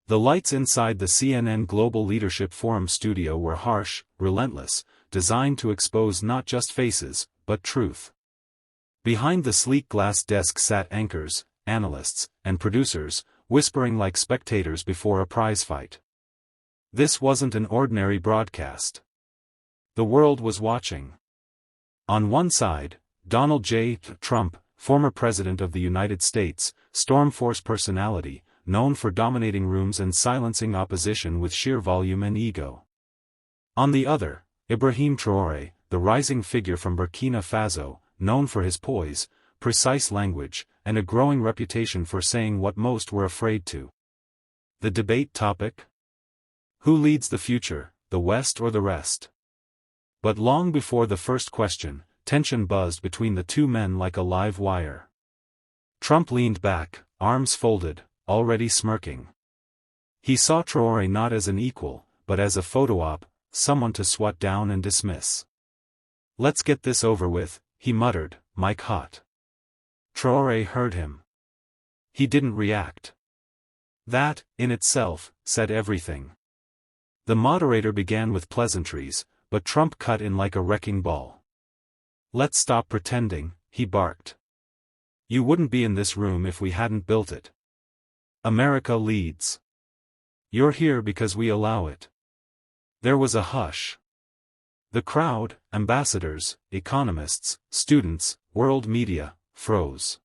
The lights inside the CNN Global Leadership Forum studio were harsh, relentless, designed to expose not just faces, but truth. Behind the sleek glass desk sat anchors, analysts, and producers, whispering like spectators before a prize fight. This wasn't an ordinary broadcast. The world was watching. On one side, Donald J. Trump, former President of the United States, storm force personality, known for dominating rooms and silencing opposition with sheer volume and ego. On the other, Ibrahim Traoré, the rising figure from Burkina Faso, known for his poise, precise language, and a growing reputation for saying what most were afraid to. The debate topic? Who leads the future, the West or the rest? But long before the first question, tension buzzed between the two men like a live wire. Trump leaned back, arms folded, already smirking. He saw Traoré not as an equal, but as a photo op, someone to swat down and dismiss. "Let's get this over with," he muttered, mic hot. Traoré heard him. He didn't react. That, in itself, said everything. The moderator began with pleasantries, but Trump cut in like a wrecking ball. "Let's stop pretending," he barked. "You wouldn't be in this room if we hadn't built it. America leads. You're here because we allow it." There was a hush. The crowd, ambassadors, economists, students, world media, froze.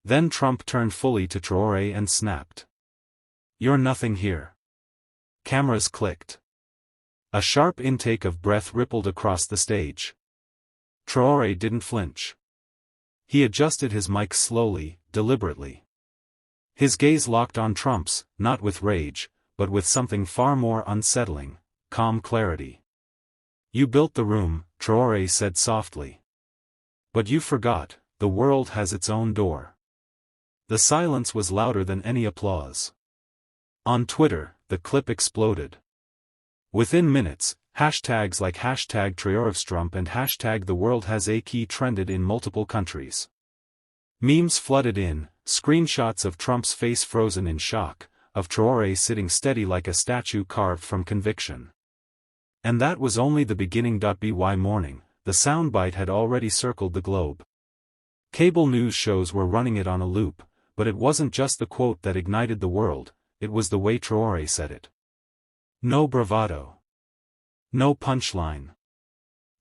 Then Trump turned fully to Traoré and snapped. "You're nothing here." Cameras clicked. A sharp intake of breath rippled across the stage. Traoré didn't flinch. He adjusted his mic slowly, deliberately. His gaze locked on Trump's, not with rage, but with something far more unsettling, calm clarity. "You built the room," Traoré said softly. "But you forgot, the world has its own door." The silence was louder than any applause. On Twitter, the clip exploded. Within minutes, hashtags like #TraorésTrump and #TheWorldHasAkey trended in multiple countries. Memes flooded in, screenshots of Trump's face frozen in shock, of Traoré sitting steady like a statue carved from conviction. And that was only the beginning. By morning, the soundbite had already circled the globe. Cable news shows were running it on a loop, but it wasn't just the quote that ignited the world, it was the way Traoré said it. No bravado. No punchline.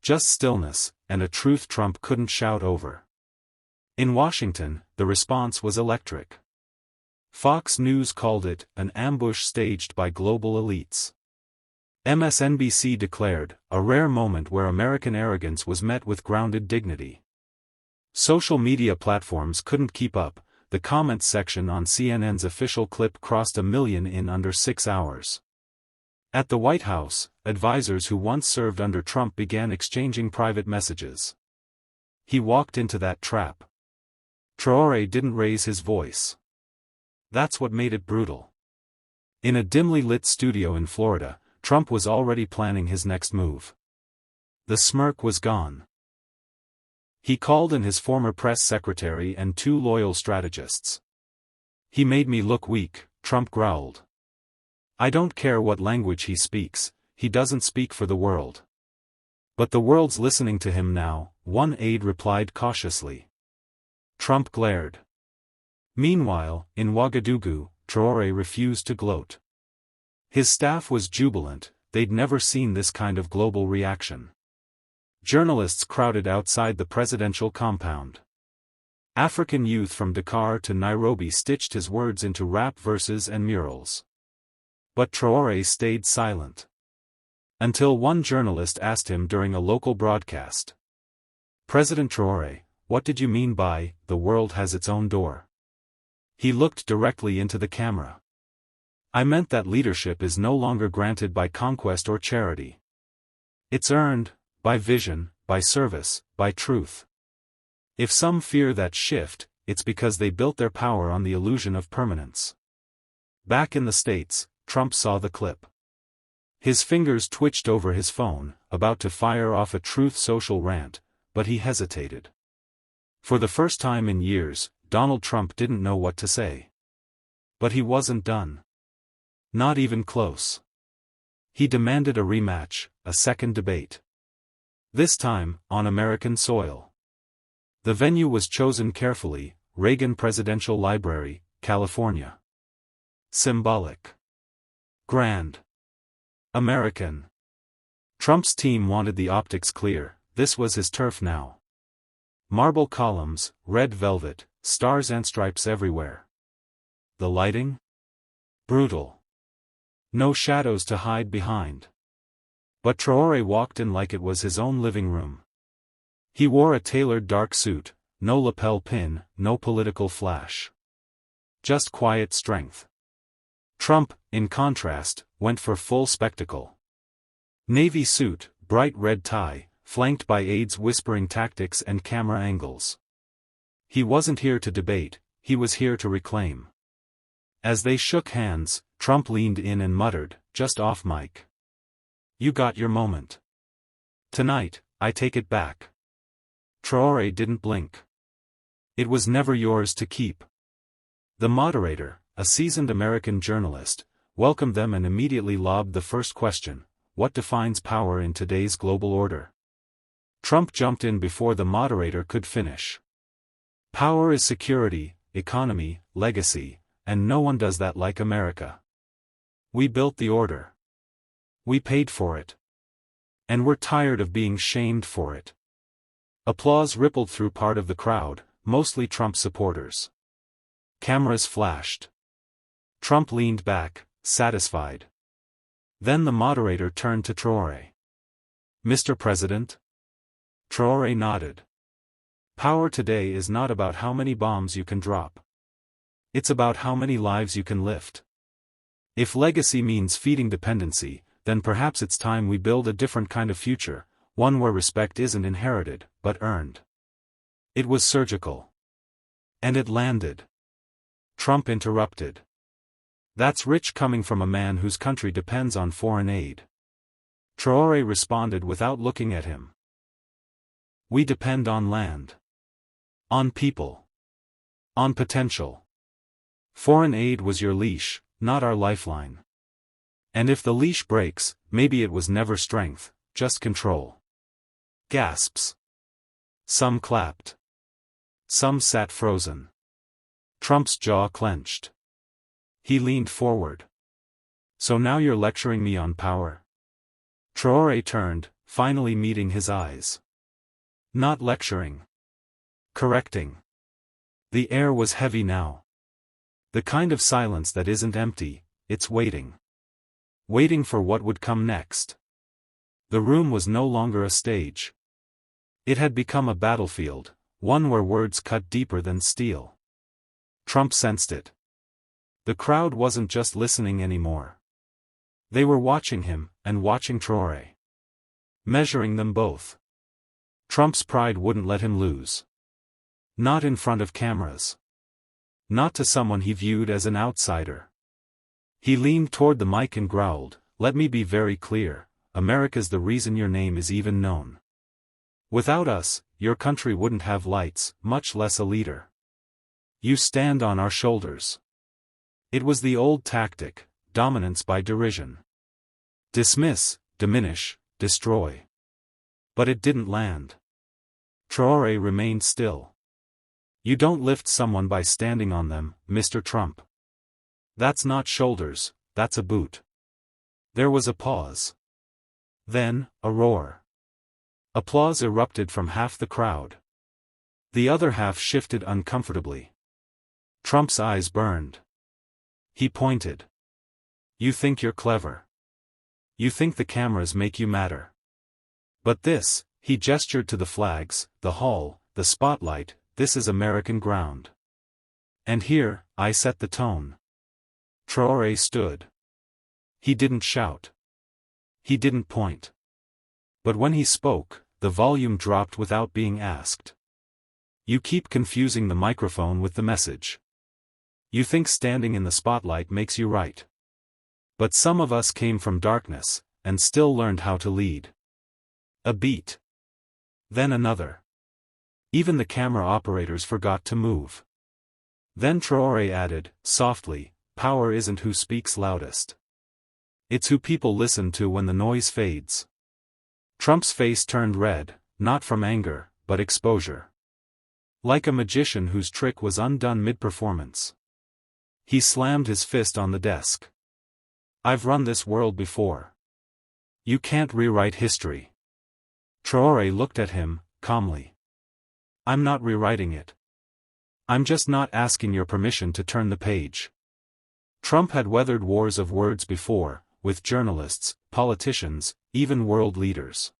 Just stillness, and a truth Trump couldn't shout over. In Washington, the response was electric. Fox News called it an ambush staged by global elites. MSNBC declared, a rare moment where American arrogance was met with grounded dignity. Social media platforms couldn't keep up, the comments section on CNN's official clip crossed 1 million in under 6 hours. At the White House, advisors who once served under Trump began exchanging private messages. He walked into that trap. Traoré didn't raise his voice. That's what made it brutal. In a dimly lit studio in Florida, Trump was already planning his next move. The smirk was gone. He called in his former press secretary and 2 loyal strategists. "He made me look weak," Trump growled. "I don't care what language he speaks, he doesn't speak for the world." "But the world's listening to him now," one aide replied cautiously. Trump glared. Meanwhile, in Ouagadougou, Traoré refused to gloat. His staff was jubilant, they'd never seen this kind of global reaction. Journalists crowded outside the presidential compound. African youth from Dakar to Nairobi stitched his words into rap verses and murals. But Traoré stayed silent. Until one journalist asked him during a local broadcast. "President Traoré, what did you mean by, the world has its own door?" He looked directly into the camera. "I meant that leadership is no longer granted by conquest or charity. It's earned, by vision, by service, by truth. If some fear that shift, it's because they built their power on the illusion of permanence." Back in the States, Trump saw the clip. His fingers twitched over his phone, about to fire off a Truth Social rant, but he hesitated. For the first time in years, Donald Trump didn't know what to say. But he wasn't done. Not even close. He demanded a rematch, a second debate. This time, on American soil. The venue was chosen carefully, Reagan Presidential Library, California. Symbolic. Grand. American. Trump's team wanted the optics clear, this was his turf now. Marble columns, red velvet, stars and stripes everywhere. The lighting? Brutal. No shadows to hide behind. But Traoré walked in like it was his own living room. He wore a tailored dark suit, no lapel pin, no political flash. Just quiet strength. Trump, in contrast, went for full spectacle. Navy suit, bright red tie, flanked by aides whispering tactics and camera angles. He wasn't here to debate, he was here to reclaim. As they shook hands, Trump leaned in and muttered, just off mic. You got your moment. Tonight, I take it back. Traoré didn't blink. It was never yours to keep. The moderator, a seasoned American journalist, welcomed them and immediately lobbed the first question: what defines power in today's global order? Trump jumped in before the moderator could finish. Power is security, economy, legacy, and no one does that like America. We built the order. We paid for it. And we're tired of being shamed for it. Applause rippled through part of the crowd, mostly Trump supporters. Cameras flashed. Trump leaned back, satisfied. Then the moderator turned to Traoré. Mr. President? Traoré nodded. Power today is not about how many bombs you can drop. It's about how many lives you can lift. If legacy means feeding dependency, then perhaps it's time we build a different kind of future, one where respect isn't inherited, but earned. It was surgical. And it landed. Trump interrupted. That's rich coming from a man whose country depends on foreign aid. Traoré responded without looking at him. We depend on land. On people. On potential. Foreign aid was your leash, not our lifeline. And if the leash breaks, maybe it was never strength, just control. Gasps. Some clapped. Some sat frozen. Trump's jaw clenched. He leaned forward. So now you're lecturing me on power? Traoré turned, finally meeting his eyes. Not lecturing. Correcting. The air was heavy now. The kind of silence that isn't empty, it's waiting. Waiting for what would come next. The room was no longer a stage. It had become a battlefield, one where words cut deeper than steel. Trump sensed it. The crowd wasn't just listening anymore. They were watching him, and watching Traoré. Measuring them both. Trump's pride wouldn't let him lose. Not in front of cameras. Not to someone he viewed as an outsider. He leaned toward the mic and growled, let me be very clear, America's the reason your name is even known. Without us, your country wouldn't have lights, much less a leader. You stand on our shoulders. It was the old tactic, dominance by derision. Dismiss, diminish, destroy. But it didn't land. Traoré remained still. You don't lift someone by standing on them, Mr. Trump. That's not shoulders, that's a boot. There was a pause. Then, a roar. Applause erupted from half the crowd. The other half shifted uncomfortably. Trump's eyes burned. He pointed. You think you're clever. You think the cameras make you matter. But this, he gestured to the flags, the hall, the spotlight, this is American ground. And here, I set the tone. Traoré stood. He didn't shout. He didn't point. But when he spoke, the volume dropped without being asked. You keep confusing the microphone with the message. You think standing in the spotlight makes you right. But some of us came from darkness, and still learned how to lead. A beat. Then another. Even the camera operators forgot to move. Then Traoré added, softly, power isn't who speaks loudest. It's who people listen to when the noise fades. Trump's face turned red, not from anger, but exposure. Like a magician whose trick was undone mid-performance. He slammed his fist on the desk. I've run this world before. You can't rewrite history. Traoré looked at him, calmly. I'm not rewriting it. I'm just not asking your permission to turn the page. Trump had weathered wars of words before, with journalists, politicians, even world leaders.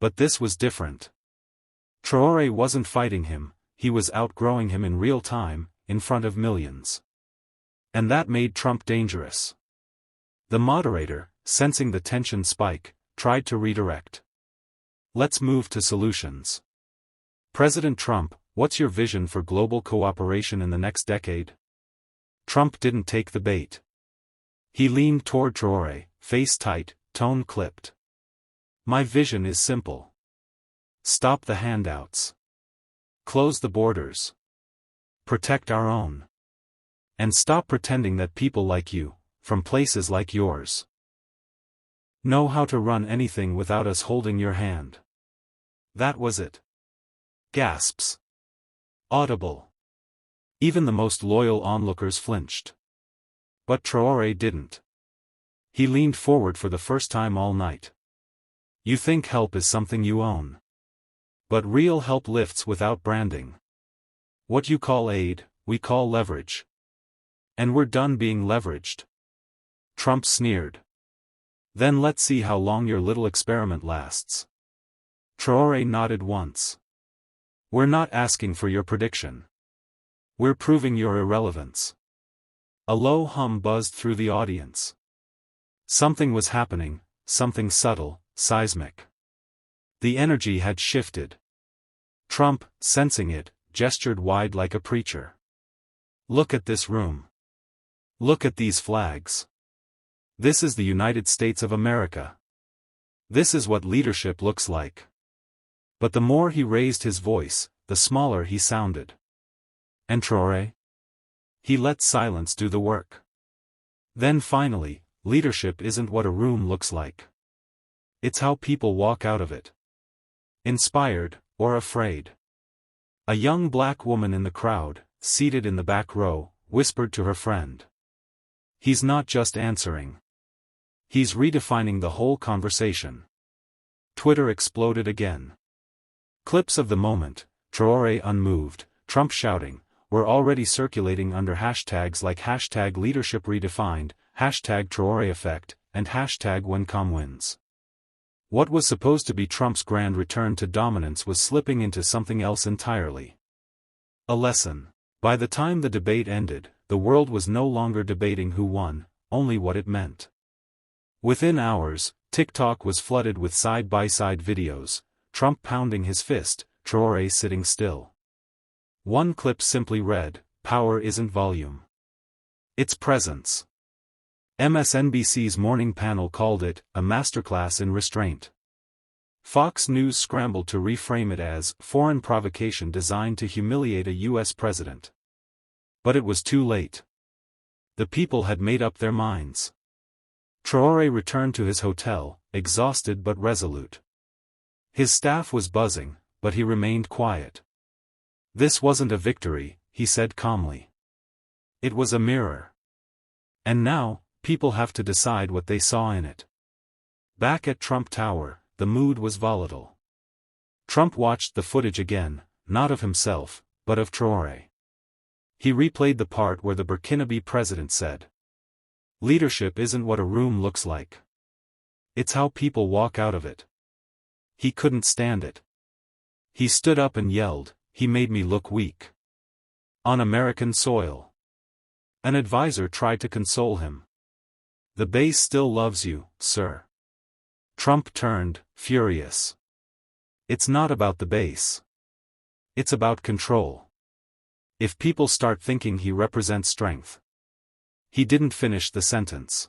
But this was different. Traoré wasn't fighting him, he was outgrowing him in real time, in front of millions. And that made Trump dangerous. The moderator, sensing the tension spike, tried to redirect. Let's move to solutions. President Trump, what's your vision for global cooperation in the next decade? Trump didn't take the bait. He leaned toward Traoré, face tight, tone clipped. My vision is simple. Stop the handouts. Close the borders. Protect our own. And stop pretending that people like you, from places like yours, know how to run anything without us holding your hand. That was it. Gasps. Audible. Even the most loyal onlookers flinched. But Traoré didn't. He leaned forward for the first time all night. You think help is something you own. But real help lifts without branding. What you call aid, we call leverage. And we're done being leveraged. Trump sneered. Then let's see how long your little experiment lasts. Traoré nodded once. We're not asking for your prediction. We're proving your irrelevance. A low hum buzzed through the audience. Something was happening, something subtle, seismic. The energy had shifted. Trump, sensing it, gestured wide like a preacher. Look at this room. Look at these flags. This is the United States of America. This is what leadership looks like. But the more he raised his voice, the smaller he sounded. And Traoré? He let silence do the work. Then finally, leadership isn't what a room looks like. It's how people walk out of it. Inspired, or afraid. A young black woman in the crowd, seated in the back row, whispered to her friend. He's not just answering. He's redefining the whole conversation. Twitter exploded again. Clips of the moment, Traoré unmoved, Trump shouting, were already circulating under hashtags like hashtag leadership redefined, hashtag Traoré effect, and hashtag whenCom What was supposed to be Trump's grand return to dominance was slipping into something else entirely. A lesson. By the time the debate ended, the world was no longer debating who won, only what it meant. Within hours, TikTok was flooded with side-by-side videos, Trump pounding his fist, Traoré sitting still. One clip simply read, "Power isn't volume. It's presence." MSNBC's morning panel called it, "a masterclass in restraint." Fox News scrambled to reframe it as, "foreign provocation designed to humiliate a U.S. president." But it was too late. The people had made up their minds. Traoré returned to his hotel, exhausted but resolute. His staff was buzzing, but he remained quiet. This wasn't a victory, he said calmly. It was a mirror. And now, people have to decide what they saw in it. Back at Trump Tower, the mood was volatile. Trump watched the footage again, not of himself, but of Traoré. He replayed the part where the Burkinabe president said, "Leadership isn't what a room looks like. It's how people walk out of it." He couldn't stand it. He stood up and yelled, "He made me look weak. On American soil." An advisor tried to console him. "The base still loves you, sir." Trump turned, furious. It's not about the base. It's about control. If people start thinking he represents strength. He didn't finish the sentence.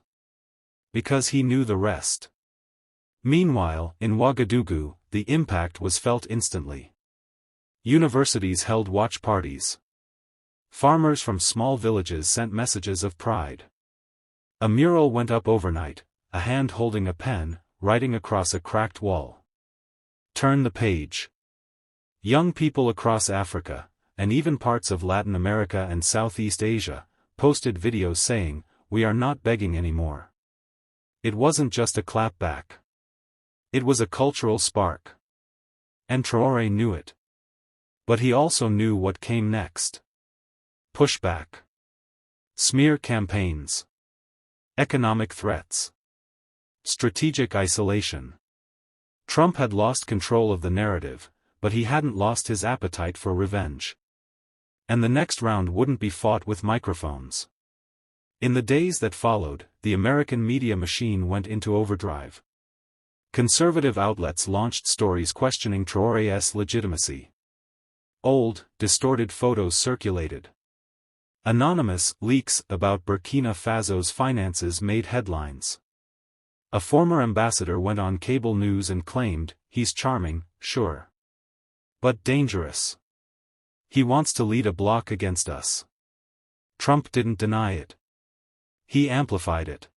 Because he knew the rest. Meanwhile, in Ouagadougou, the impact was felt instantly. Universities held watch parties. Farmers from small villages sent messages of pride. A mural went up overnight, a hand holding a pen, writing across a cracked wall. Turn the page. Young people across Africa, and even parts of Latin America and Southeast Asia, posted videos saying, "We are not begging anymore." It wasn't just a clapback. It was a cultural spark. And Traoré knew it. But he also knew what came next. Pushback. Smear campaigns. Economic threats. Strategic isolation. Trump had lost control of the narrative, but he hadn't lost his appetite for revenge. And the next round wouldn't be fought with microphones. In the days that followed, the American media machine went into overdrive. Conservative outlets launched stories questioning Traoré's legitimacy. Old, distorted photos circulated. Anonymous leaks about Burkina Faso's finances made headlines. A former ambassador went on cable news and claimed, "He's charming, sure. But dangerous. He wants to lead a bloc against us." Trump didn't deny it. He amplified it.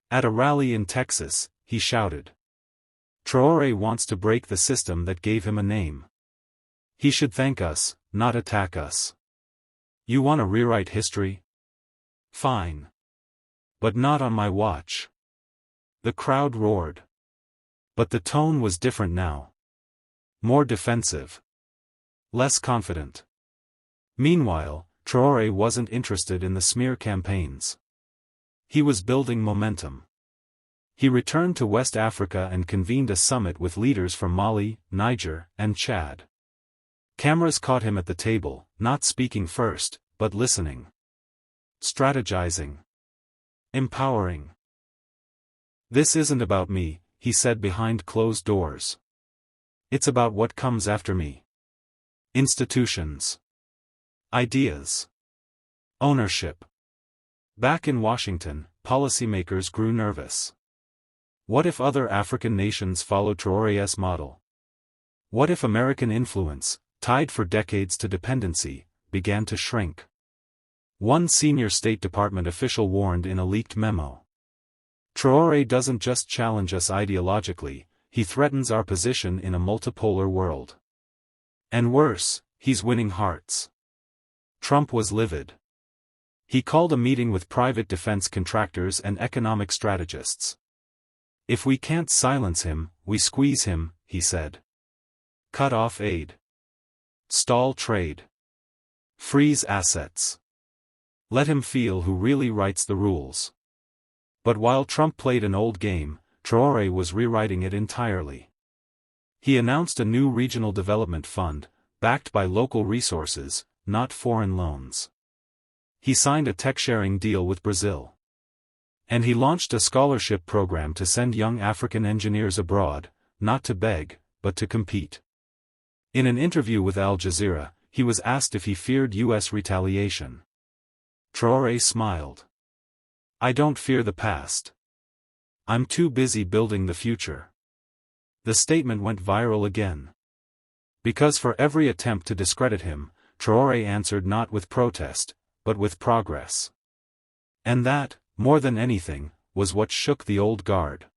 At a rally in Texas, he shouted, "Traoré wants to break the system that gave him a name. He should thank us, not attack us. You want to rewrite history? Fine. But not on my watch." The crowd roared. But the tone was different now. More defensive. Less confident. Meanwhile, Traoré wasn't interested in the smear campaigns. He was building momentum. He returned to West Africa and convened a summit with leaders from Mali, Niger, and Chad. Cameras caught him at the table, not speaking first, but listening. Strategizing. Empowering. "This isn't about me," he said behind closed doors. "It's about what comes after me. Institutions. Ideas. Ownership." Back in Washington, policymakers grew nervous. What if other African nations followed Traoré's model? What if American influence, tied for decades to dependency, began to shrink? One senior State Department official warned in a leaked memo. "Traoré doesn't just challenge us ideologically, he threatens our position in a multipolar world. And worse, he's winning hearts." Trump was livid. He called a meeting with private defense contractors and economic strategists. "If we can't silence him, we squeeze him," he said. "Cut off aid. Stall trade. Freeze assets. Let him feel who really writes the rules." But while Trump played an old game, Traoré was rewriting it entirely. He announced a new regional development fund, backed by local resources, not foreign loans. He signed a tech-sharing deal with Brazil. And he launched a scholarship program to send young African engineers abroad, not to beg, but to compete. In an interview with Al Jazeera, he was asked if he feared U.S. retaliation. Traoré smiled. "I don't fear the past. I'm too busy building the future." The statement went viral again. Because for every attempt to discredit him, Traoré answered not with protest, but with progress. And that, more than anything, was what shook the old guard.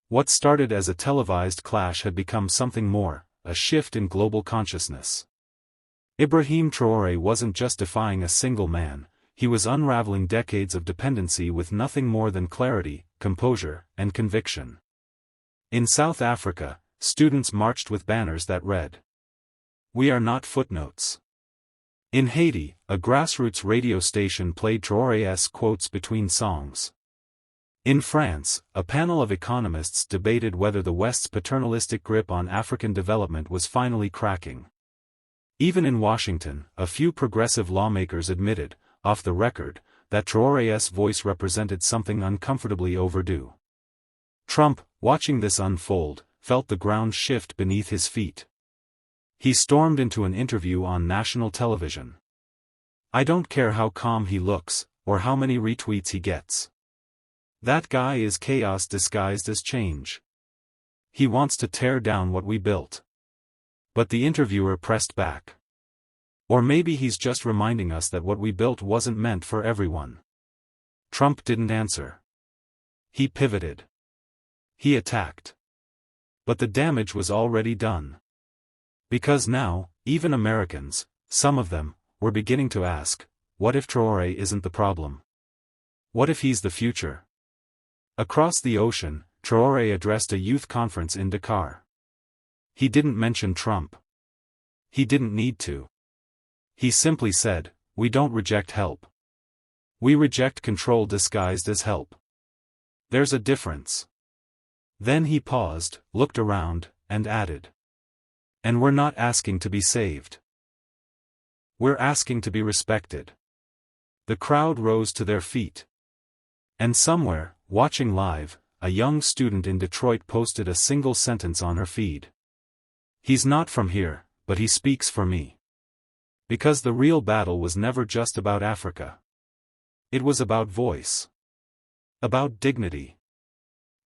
What started as a televised clash had become something more, a shift in global consciousness. Ibrahim Traoré wasn't just defying a single man, he was unraveling decades of dependency with nothing more than clarity, composure, and conviction. In South Africa, students marched with banners that read, "We are not footnotes." In Haiti, a grassroots radio station played Traoré's quotes between songs. In France, a panel of economists debated whether the West's paternalistic grip on African development was finally cracking. Even in Washington, a few progressive lawmakers admitted, off the record, that Traoré's voice represented something uncomfortably overdue. Trump, watching this unfold, felt the ground shift beneath his feet. He stormed into an interview on national television. "I don't care how calm he looks, or how many retweets he gets. That guy is chaos disguised as change. He wants to tear down what we built." But the interviewer pressed back. "Or maybe he's just reminding us that what we built wasn't meant for everyone." Trump didn't answer. He pivoted. He attacked. But the damage was already done. Because now, even Americans, some of them, were beginning to ask, what if Traoré isn't the problem? What if he's the future? Across the ocean, Traoré addressed a youth conference in Dakar. He didn't mention Trump. He didn't need to. He simply said, "We don't reject help. We reject control disguised as help. There's a difference." Then he paused, looked around, and added, "And we're not asking to be saved. We're asking to be respected." The crowd rose to their feet. And somewhere, watching live, a young student in Detroit posted a single sentence on her feed. "He's not from here, but he speaks for me." Because the real battle was never just about Africa. It was about voice. About dignity.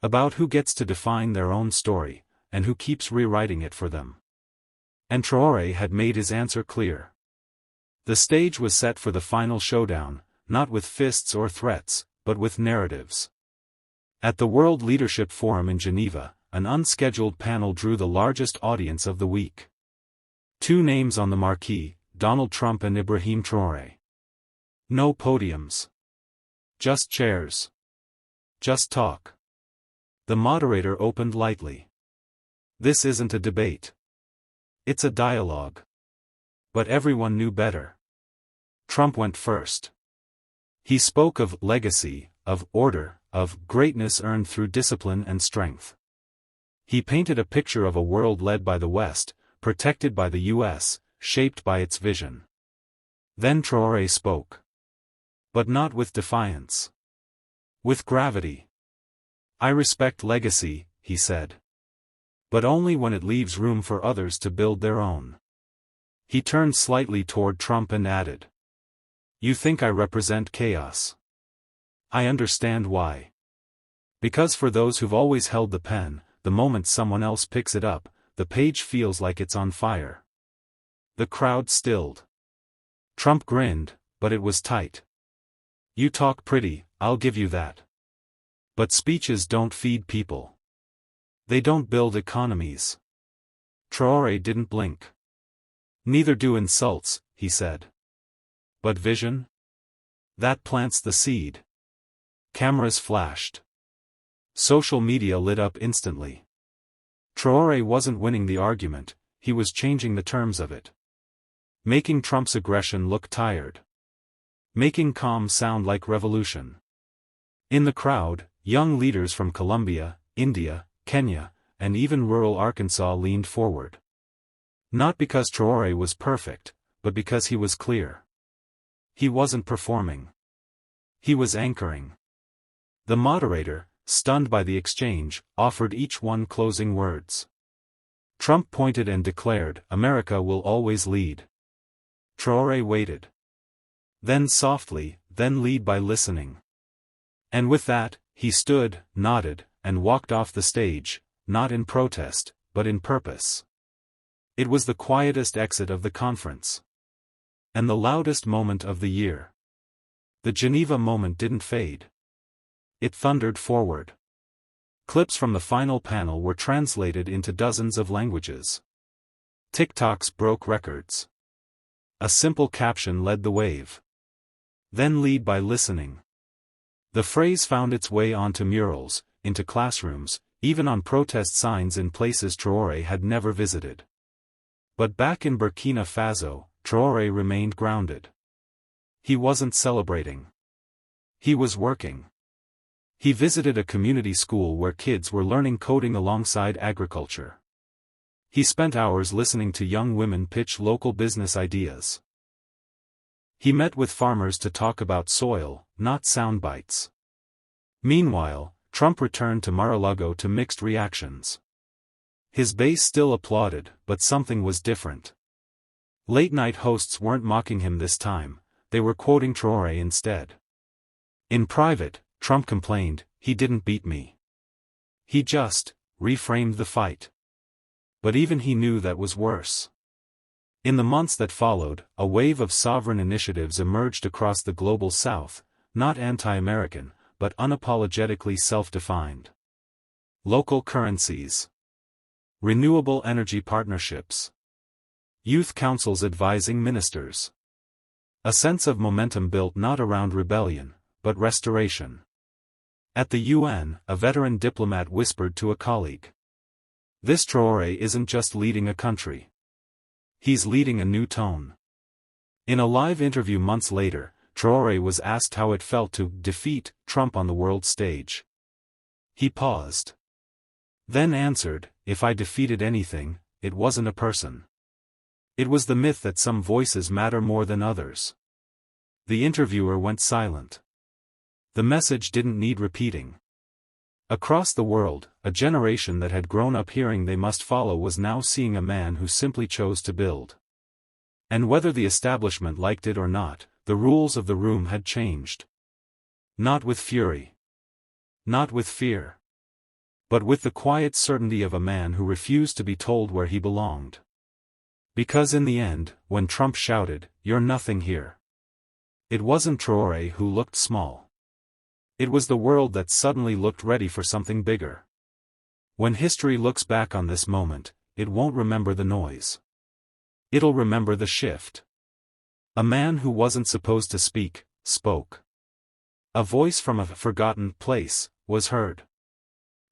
About who gets to define their own story, and who keeps rewriting it for them. And Traoré had made his answer clear. The stage was set for the final showdown, not with fists or threats, but with narratives. At the World Leadership Forum in Geneva, an unscheduled panel drew the largest audience of the week. 2 names on the marquee, Donald Trump and Ibrahim Traoré. No podiums. Just chairs. Just talk. The moderator opened lightly. "This isn't a debate. It's a dialogue." But everyone knew better. Trump went first. He spoke of legacy, of order, of greatness earned through discipline and strength. He painted a picture of a world led by the West, protected by the U.S., shaped by its vision. Then Traoré spoke. But not with defiance. With gravity. "I respect legacy," he said. "But only when it leaves room for others to build their own." He turned slightly toward Trump and added, "You think I represent chaos? I understand why. Because for those who've always held the pen, the moment someone else picks it up, the page feels like it's on fire." The crowd stilled. Trump grinned, but it was tight. "You talk pretty, I'll give you that. But speeches don't feed people. They don't build economies." Traoré didn't blink. "Neither do insults," he said. "But vision? That plants the seed." Cameras flashed. Social media lit up instantly. Traoré wasn't winning the argument, he was changing the terms of it. Making Trump's aggression look tired. Making calm sound like revolution. In the crowd, young leaders from Colombia, India, Kenya, and even rural Arkansas leaned forward. Not because Traoré was perfect, but because he was clear. He wasn't performing. He was anchoring. The moderator, stunned by the exchange, offered each one closing words. Trump pointed and declared, "America will always lead." Traoré waited. Then softly, "Then lead by listening." And with that, he stood, nodded, and walked off the stage, not in protest, but in purpose. It was the quietest exit of the conference. And the loudest moment of the year. The Geneva moment didn't fade. It thundered forward. Clips from the final panel were translated into dozens of languages. TikToks broke records. A simple caption led the wave. "Then lead by listening." The phrase found its way onto murals, into classrooms, even on protest signs in places Traoré had never visited. But back in Burkina Faso, Traoré remained grounded. He wasn't celebrating. He was working. He visited a community school where kids were learning coding alongside agriculture. He spent hours listening to young women pitch local business ideas. He met with farmers to talk about soil, not sound bites. Meanwhile, Trump returned to Mar-a-Lago to mixed reactions. His base still applauded, but something was different. Late-night hosts weren't mocking him this time, they were quoting Traoré instead. In private, Trump complained, "He didn't beat me. He just reframed the fight." But even he knew that was worse. In the months that followed, a wave of sovereign initiatives emerged across the global south, not anti-American, but unapologetically self-defined. Local currencies. Renewable energy partnerships. Youth councils advising ministers. A sense of momentum built not around rebellion, but restoration. At the UN, a veteran diplomat whispered to a colleague. This Traoré isn't just leading a country. He's leading a new tone. In a live interview months later, Traoré was asked how it felt to defeat Trump on the world stage. He paused. Then answered, "If I defeated anything, it wasn't a person. It was the myth that some voices matter more than others." The interviewer went silent. The message didn't need repeating. Across the world, a generation that had grown up hearing they must follow was now seeing a man who simply chose to build. And whether the establishment liked it or not, the rules of the room had changed. Not with fury. Not with fear. But with the quiet certainty of a man who refused to be told where he belonged. Because in the end, when Trump shouted, "You're nothing here," it wasn't Traoré who looked small. It was the world that suddenly looked ready for something bigger. When history looks back on this moment, it won't remember the noise. It'll remember the shift. A man who wasn't supposed to speak, spoke. A voice from a forgotten place was heard.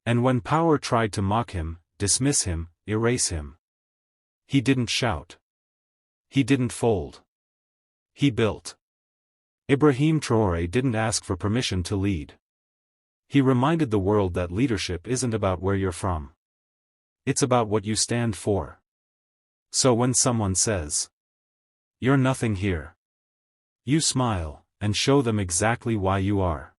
And when power tried to mock him, dismiss him, erase him, he didn't shout. He didn't fold. He built. Ibrahim Traoré didn't ask for permission to lead. He reminded the world that leadership isn't about where you're from. It's about what you stand for. So when someone says, "You're nothing here," you smile, and show them exactly why you are.